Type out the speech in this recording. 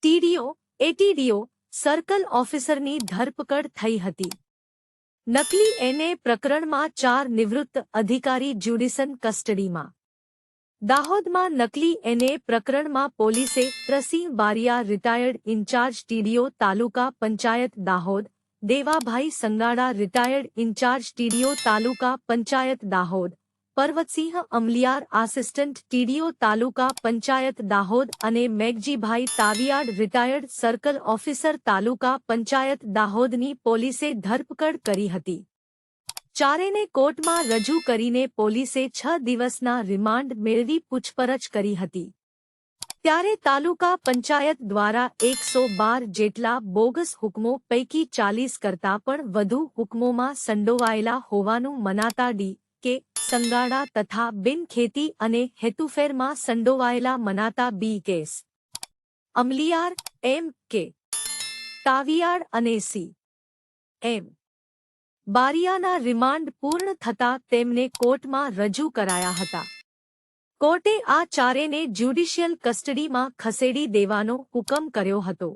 TDO, ATDO, circle ઓફિસરની ધરપકડ થઈ હતી. નકલી એનએ પ્રકરણમાં 4 નિવૃત્ત અધિકારી જ્યુડિશિયલ કસ્ટડીમાં. દાહોદમાં નકલી એનએ પ્રકરણમાં પોલીસે Prasinh Bariya retired in-charge TDO taluka panchayat Dahod, Devabhai Sangada retired in-charge TDO taluka panchayat Dahod, Parvatsinh Amliyar assistant TDO taluka panchayat Dahod અને Meghjibhai Taviyad retired circle officer taluka panchayat દાહોદની પોલીસે ધરપકડ કરી હતી. ચારેને કોર્ટમાં રજૂ કરીને પોલીસે 6 દિવસના રિમાન્ડ મેળવી પૂછપરછ કરી હતી. ત્યારે તાલુકા પંચાયત દ્વારા 112 જેટલા બોગસ હુકમો પૈકી 40 કરતાં પણ વધુ હુકમોમાં સંડોવાયેલા હોવાનું મનાતા ડી.કે. સંગાડા તથા બિનખેતી અને હેતુફેરમાં સંડોવાયેલા મનાતા બી.કેસ. અમલિયાર, એમ.કે. તાવિયાડ અને સી.એમ. બારિયાના રિમાન્ડ પૂર્ણ થતાં તેમને કોર્ટમાં રજૂ કરાયા હતા. કોર્ટે આ ચારેને જ્યુડિશિયલ કસ્ટડીમાં ખસેડી દેવાનો હુકમ કર્યો હતો.